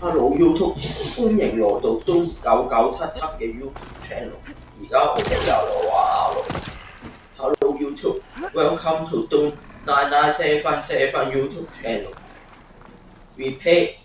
Hello YouTube， 歡迎來到中9977嘅 YouTube channel。而家我哋又話 Hello YouTube，Welcome to 中9977 YouTube channel。We play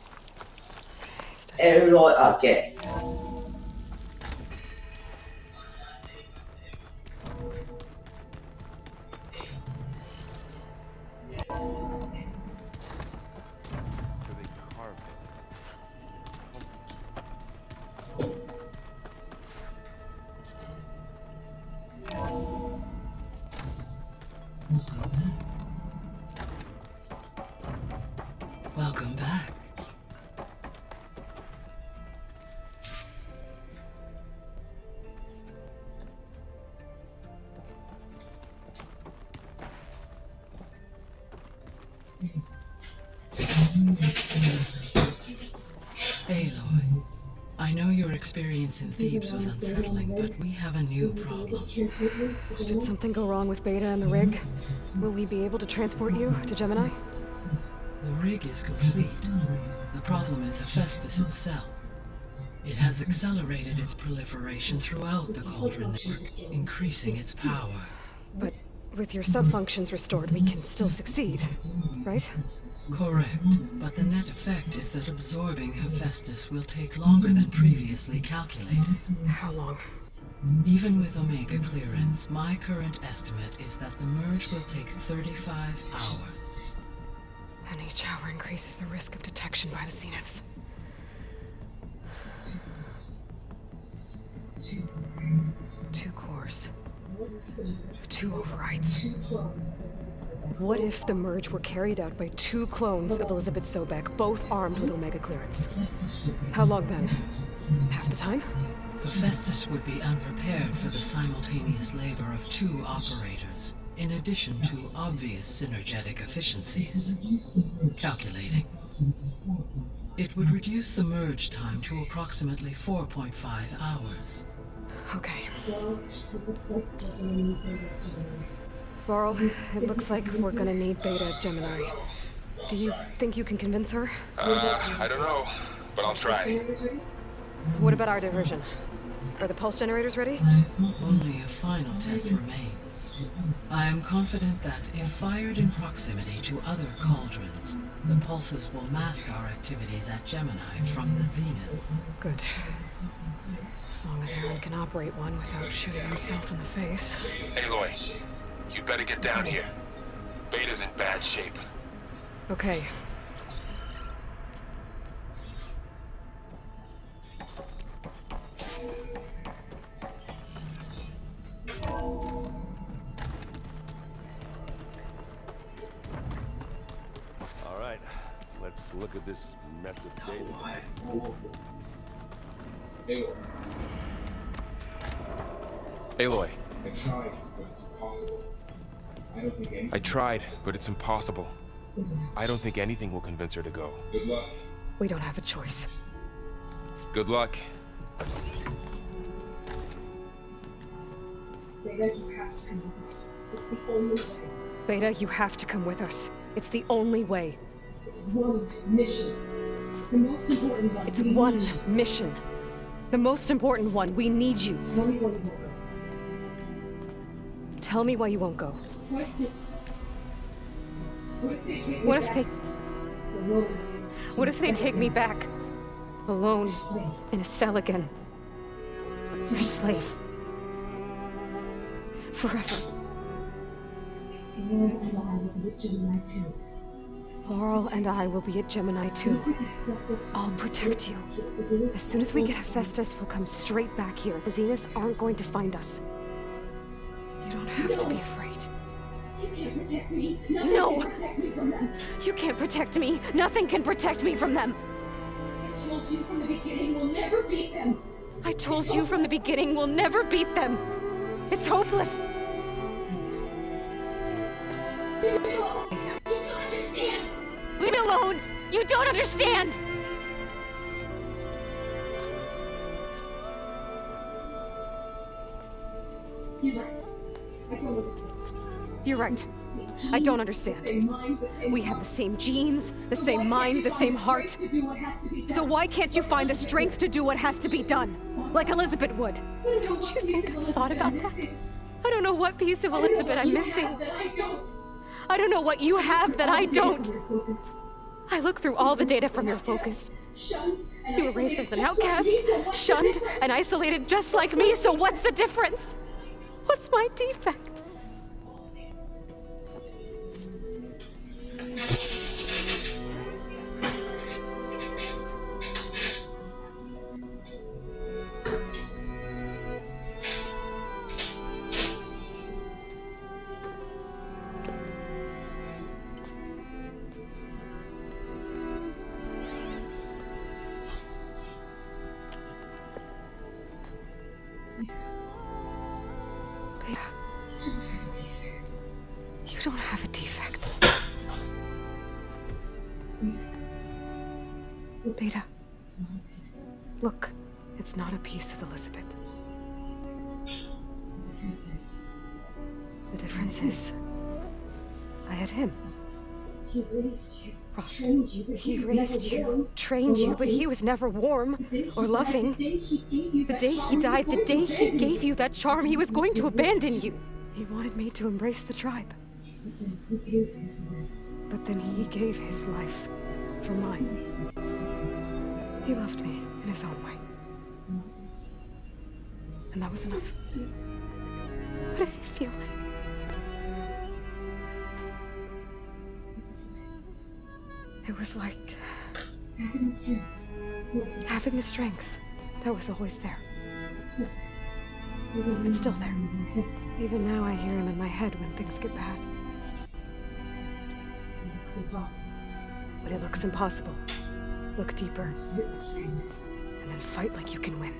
Aloy again。Welcome back. Aloy, I know your experience in Thebes was unsettling, but we have a new problem. Did something go wrong with Beta and the rig? Will we be able to transport you to Gemini? The rig is complete. The problem is Hephaestus itself. It has accelerated its proliferation throughout the Cauldron network, increasing its power. But with your sub-functions restored, we can still succeed, right? Correct, but the net effect is that absorbing Hephaestus will take longer than previously calculated. How long? Even with Omega clearance, my current estimate is that the merge will take 35 hours. And each hour increases the risk of detection by the Zeniths. Two cores. Two overrides. What if the merge were carried out by two clones of Elizabeth Sobek, both armed with Omega clearance? How long then? Half the time? Hephaestus would be unprepared for the simultaneous labor of two operators, in addition to obvious synergetic efficiencies. Calculating. It would reduce the merge time to approximately 4.5 hours. Okay. Varl, it looks like we're gonna need Beta at Gemini. Do you think you can convince her? I don't know, but I'll try. What about our diversion? Are the pulse generators ready? Only a final test remains. I am confident that if fired in proximity to other cauldrons, the pulses will mask our activities at Gemini from the zenith. Good. As long as Aaron can operate one without shooting himself in the face. Aloy, you better get down here. Beta's in bad shape. Okay. All right, let's look at this mess of data. Aloy, I tried, but it's impossible. I tried, but it's impossible. I don't think anything will convince her to go. Good luck. We don't have a choice. Good luck. Beta, you have to come with us. It's the only way. Beta, you have to come with us. It's the only way. It's one mission. The most important one. It's We one need you. mission. The most important one. We need you. Tell me why you won't go. Tell me why you won't go. What if they... What if they take me What if back? they... Alone. What if they take me back? Alone. Slave. In a cell again. Your slave. Forever. Aaron and I will be at Gemini 2. Laurel and I will be at Gemini 2. I'll protect you. As soon as we get Hephaestus, we'll come straight back here. The Zeniths aren't going to find us. You don't have to be afraid. You can't protect me. Nothing No. can protect me from them. You can't protect me. Nothing can protect me from them. I told you from the beginning we'll never beat them. I told you from the beginning we'll never beat them. It's hopeless. Leave me alone. You don't understand. Leave me alone. You don't understand. You're right. I don't understand. You're right. Same I don't genes, understand. the same mind, the same We have heart. the same genes, the So same why can't mind, you the find same the heart. strength to do what has to be done? So why can't you find the strength to do what has to be done? Like Elizabeth would. Don't you think I've thought about that? I don't know what piece of Elizabeth I'm missing. That I don't. I don't know what you have that I don't. Your focus. I look through all the data from your focus. Shunned and You were raised as an outcast, isolated, just like me, so what's the shunned difference? and isolated just like me, so what's the difference? What's my defect? Beta, you don't have a defect. Beta, look, it's not a piece of Elizabeth. The difference is, I had him. He raised you. Ross, Trained you, but he was raised never you, warm trained or you, but he loving. was never warm The day he or died, loving. The day he gave you The that day charm, he died, was the going to day he abandon gave you that charm, he was going to abandon you. you. He wanted me to embrace the tribe, He gave his life. but then he gave his life for mine. He loved me in his own way. And that was enough. What did it feel like? It was like Having the strength. What was it? having the strength that was always there. Still. It's still there. Even now I hear him in my head when things get bad. It looks impossible. But it looks impossible. Look deeper. And then fight like you can win.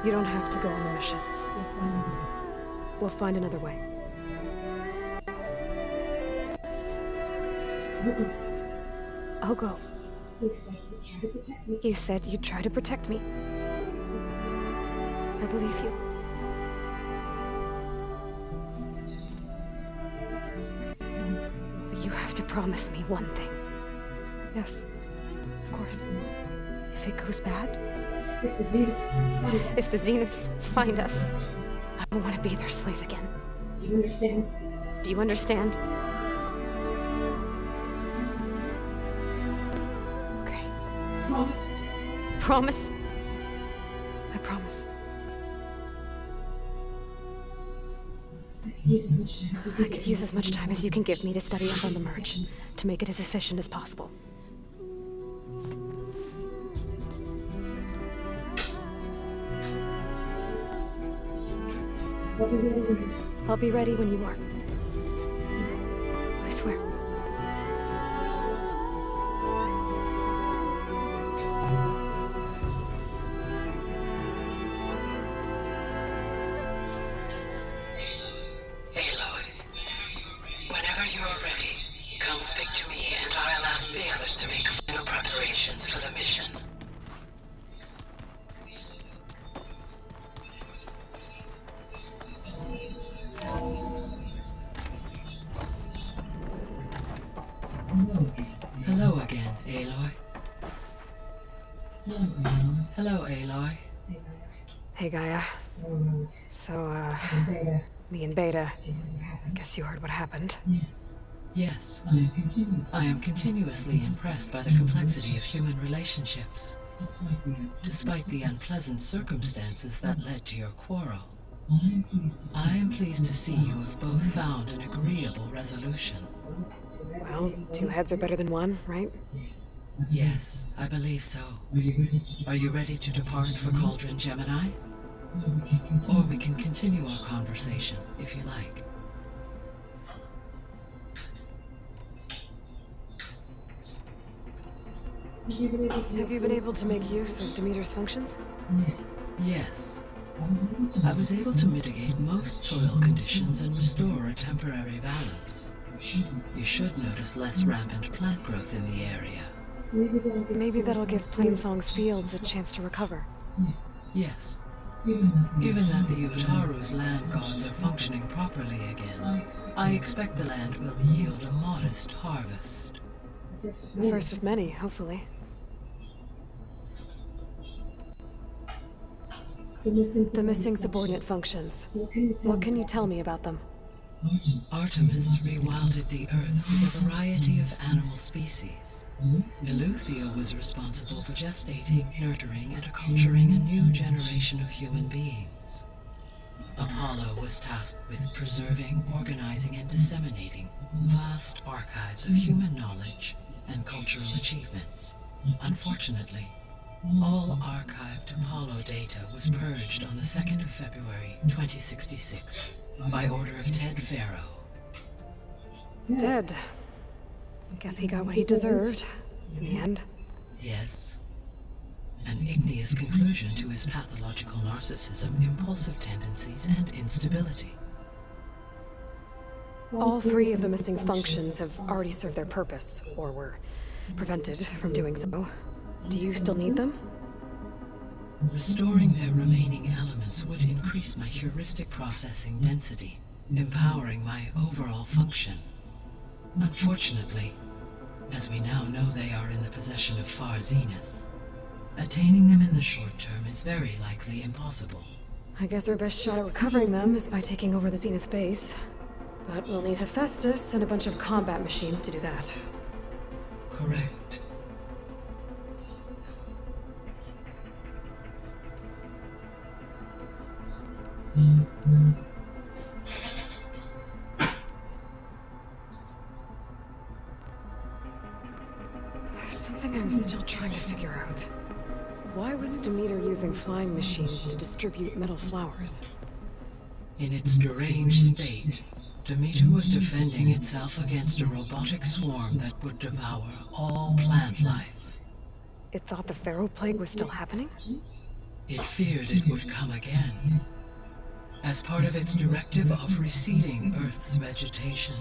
You don't have to go on the mission. We'll find another way. I'll go. You said you'd try to protect me. You said you'd try to protect me. I believe you. But you have to promise me one thing. Yes, of course. If it goes bad, If the Zeniths find us. if the Zeniths find us, I don't want to be their slave again. Do you understand? Do you understand? Okay. Promise. Promise? I promise. I could use as much time as you I could use as much time as you can give me to study up on the merge, to make it as efficient as possible. I'll be ready when you are. I swear. Aloy, whenever you're ready, come speak to me and I'll ask the others to make final preparations for the mission. Hello again, Aloy. Hello, Aloy. Hey, Gaia. So, me and Beta, I guess you heard what happened. Yes, I am continuously impressed by the complexity of human relationships, despite the unpleasant circumstances that led to your quarrel. I am pleased to see you have both found an agreeable resolution. Well, two heads are better than one, right? Yes, I believe so. Are you ready to depart for Cauldron Gemini? Or we can continue our conversation, if you like. Have you been able to make use of Demeter's functions? Yes. I was able to mitigate most soil conditions and restore a temporary balance. You should notice less rampant plant growth in the area. Maybe that'll give Plainsong's fields a chance to recover. Yes. Even that the Utaru's land gods are functioning properly again, I expect the land will yield a modest harvest. The first of many, hopefully. The missing subordinate functions. What can you tell me about them? Artemis rewilded the Earth with a variety of animal species. Eleuthia was responsible for gestating, nurturing, and acculturating a new generation of human beings. Apollo was tasked with preserving, organizing, and disseminating vast archives of human knowledge and cultural achievements. Unfortunately, all archived Apollo data was purged on the 2nd of February, 2066, by order of Ted Farrow. Dead. Guess he got what he deserved, in the end. Yes. An igneous conclusion to his pathological narcissism, impulsive tendencies, and instability. All three of the missing functions have already served their purpose, or were prevented from doing so. Do you still need them? Restoring their remaining elements would increase my heuristic processing density, empowering my overall function. Unfortunately, as we now know they are in the possession of Far Zenith, attaining them in the short term is very likely impossible. I guess our best shot at recovering them is by taking over the Zenith base. But we'll need Hephaestus and a bunch of combat machines to do that. Correct. There's something I'm still trying to figure out. Why was Demeter using flying machines to distribute metal flowers? In its deranged state, Demeter was defending itself against a robotic swarm that would devour all plant life. It thought the Pharaoh Plague was still happening? It feared it would come again. As part of its directive of reseeding Earth's vegetation,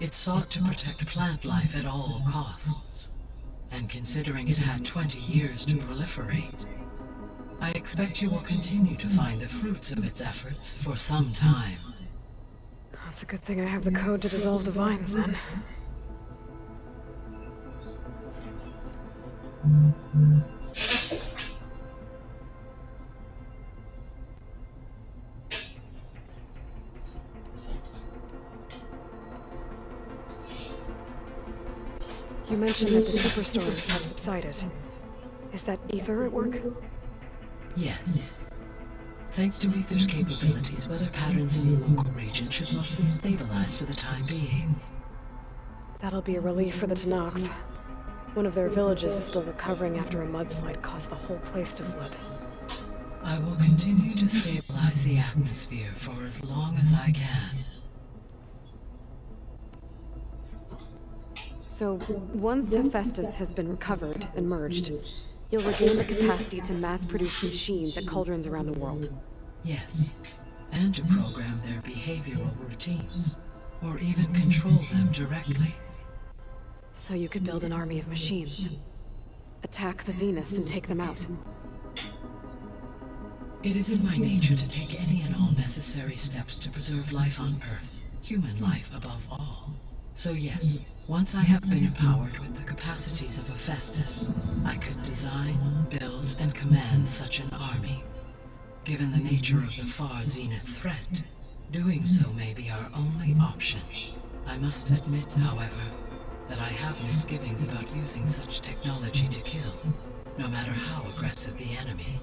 It sought to protect plant life at all costs, and considering it had 20 years to proliferate, I expect you will continue to find the fruits of its efforts for some time. That's a good thing I have the code to dissolve the vines, then. You mentioned that the superstorms have subsided. Is that ether at work? Yes. Thanks to Ether's capabilities, weather patterns in the local region should mostly stabilize for the time being. That'll be a relief for the Tenakth. One of their villages is still recovering after a mudslide caused the whole place to flood. I will continue to stabilize the atmosphere for as long as I can. So, once Hephaestus has been recovered and merged, you'll regain the capacity to mass-produce machines at cauldrons around the world. Yes, and to program their behavioral routines, or even control them directly. So you could build an army of machines. Attack the Zeniths and take them out. It is in my nature to take any and all necessary steps to preserve life on Earth, human life above all. So yes, once I have been empowered with the capacities of Hephaestus, I could design, build, and command such an army. Given the nature of the far Zenith threat, doing so may be our only option. I must admit, however, that I have misgivings about using such technology to kill, no matter how aggressive the enemy.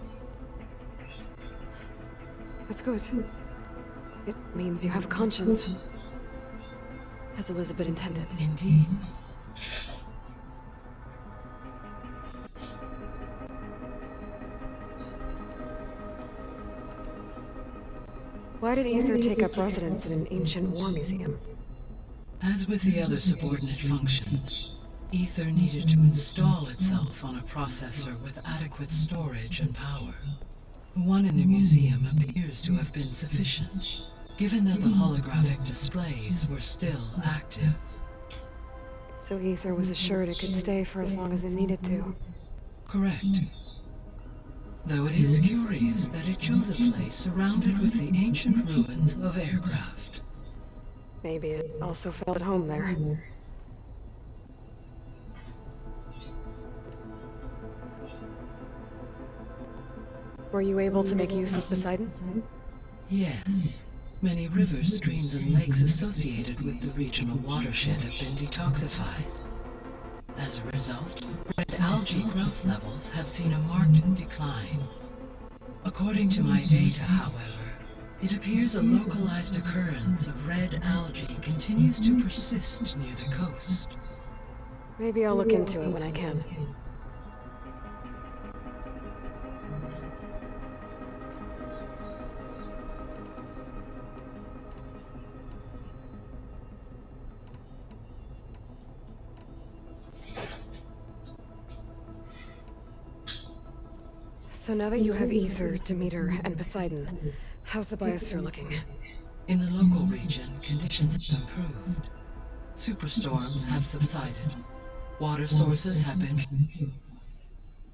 That's good. It means you have a conscience. As Elizabeth intended. Indeed. Why did Ether take up residence in an ancient war museum? As with the other subordinate functions, Ether needed to install itself on a processor with adequate storage and power. The one in the museum appears to have been sufficient, given that the holographic displays were still active. So Ether was assured it could stay for as long as it needed to. Correct. Though it is curious that it chose a place surrounded with the ancient ruins of aircraft. Maybe it also felt at home there. Were you able to make use of Poseidon? Yes. Many rivers, streams, and lakes associated with the regional watershed have been detoxified. As a result, red algae growth levels have seen a marked decline. According to my data, however, it appears a localized occurrence of red algae continues to persist near the coast. Maybe I'll look into it when I can. So now that you have Ether, Demeter, and Poseidon, how's the biosphere looking? In the local region, conditions have improved. Superstorms have subsided. Water sources have been purified,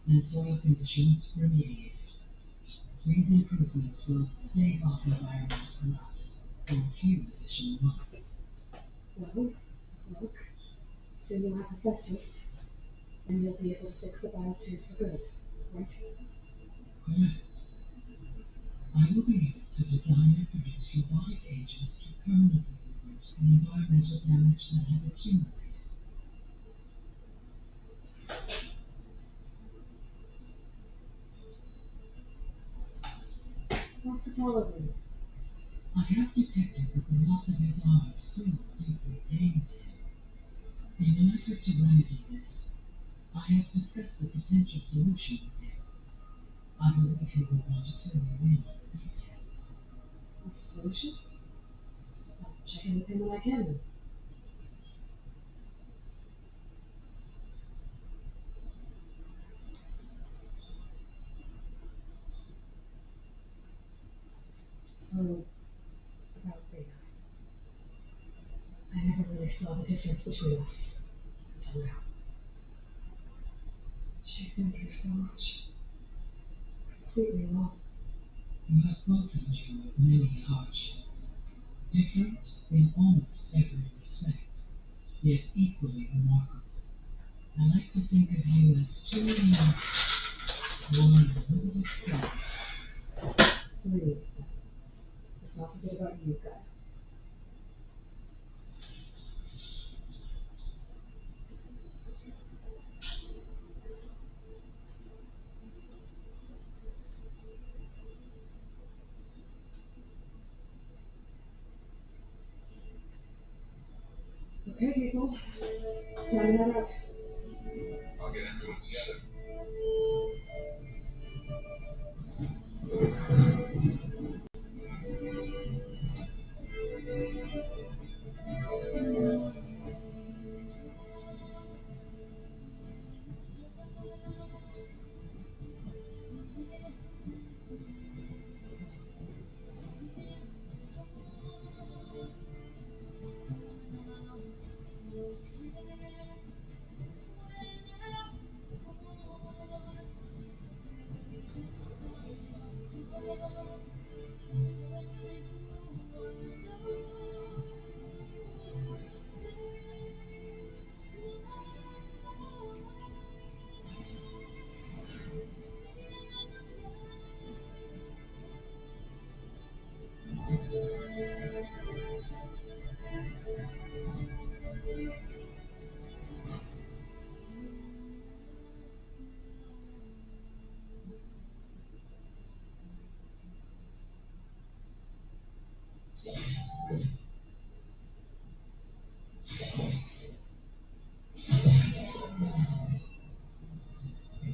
and soil conditions remediated. These improvements will stave off environmental collapse for a few additional months. Well, look, soon you'll have Hephaestus, and you'll be able to fix the biosphere for good, right? Correct. I will be able to design and produce robotic agents to permanently reverse the environmental damage that has accumulated. Hospitality. I have detected that the loss of his arm still deeply pains him. In an effort to remedy this, I have discussed a potential solution with him. I believe he will want to fill you in on the details. A solution? I'll check in with him when I can. So, about Beta. I never really really saw the difference between us until now. She's been through so much. Completely alone. You have both endured many hardships, different in almost every respect, yet equally remarkable. I like to think of you as two months, one Elizabeth Slater. 3. Let's not forget about you, Guy. Okay, people. It's time to head out. I'll get everyone together.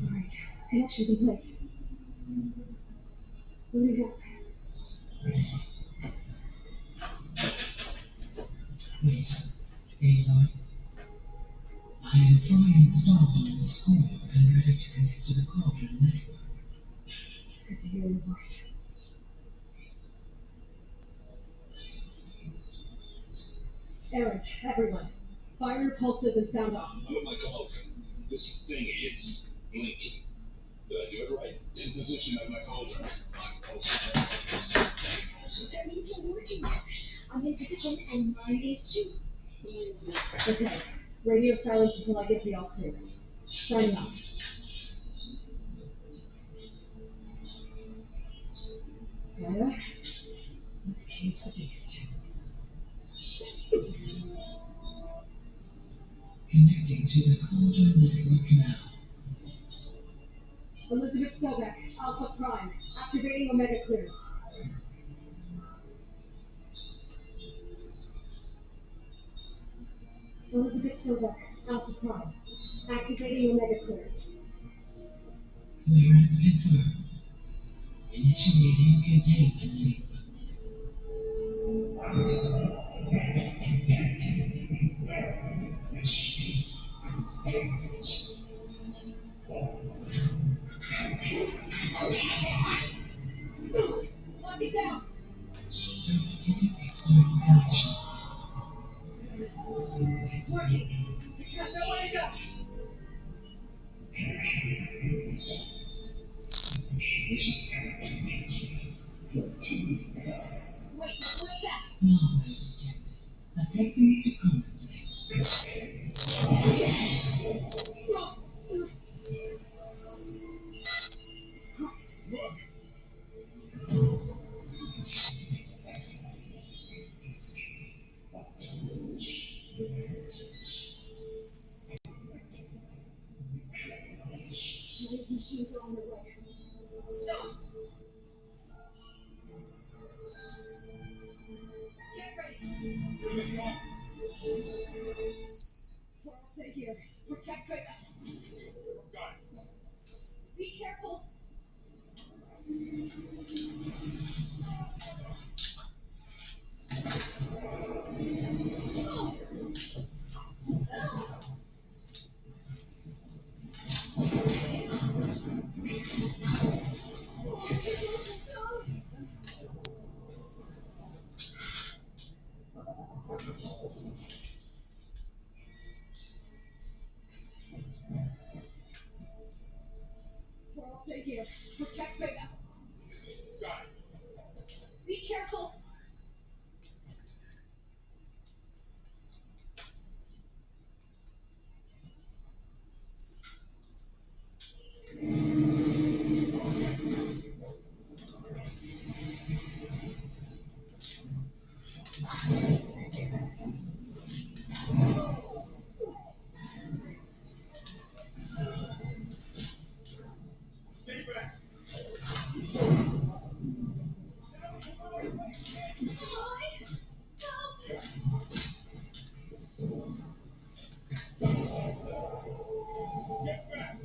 Alright, connections in place. Where do we go? Wait, Aloy. I am fully installed on this core and ready to connect to the Cauldron network. It's good to hear your voice. Errant, everyone. Fire your pulses and sound off. I'm at my cauldron. This thingy, it's blinking. Did I do it right? In position at my cauldron. I'm pulsing. That means you're working. I'm in position and mine is too. Mine is not. Okay. Radio silence until I get the all clear. Signing off. Gaia, let's cage the beast. Connecting to the Cauldron network now. Elizabeth Sobek, Alpha Prime, activating Omega clearance. Elizabeth Sobek, Alpha Prime, activating Omega clearance. Clearance confirmed. Initiating containment sequence. Lock it down! Terminating external connections. It's working! Just got nowhere to go! Wait, what's that? No. check right now. Got it. Be careful. Stay back. Get back.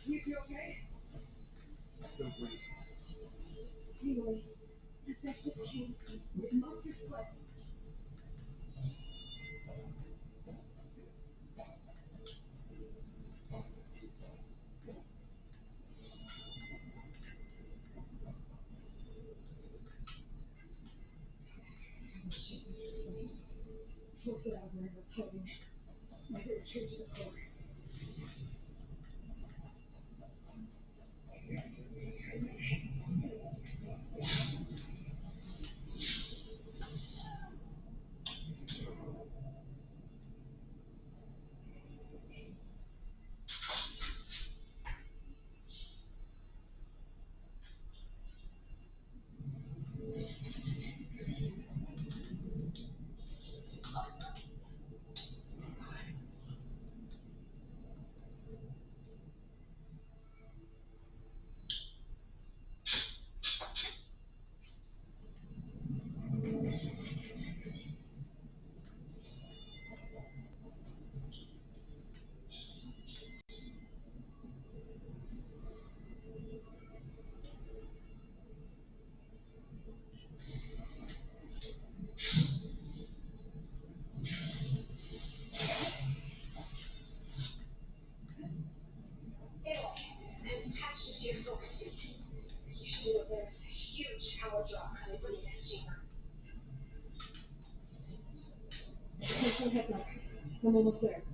You two okay? Still breathing. Anyway, Hephaestus case. It must have put. Hephaestus. Force it out of wherever it's hiding. Make it retreat to the core. Attached to your focus suit. You should know there's a huge power draw coming from the gas chamber. Take some heads up. I'm almost there.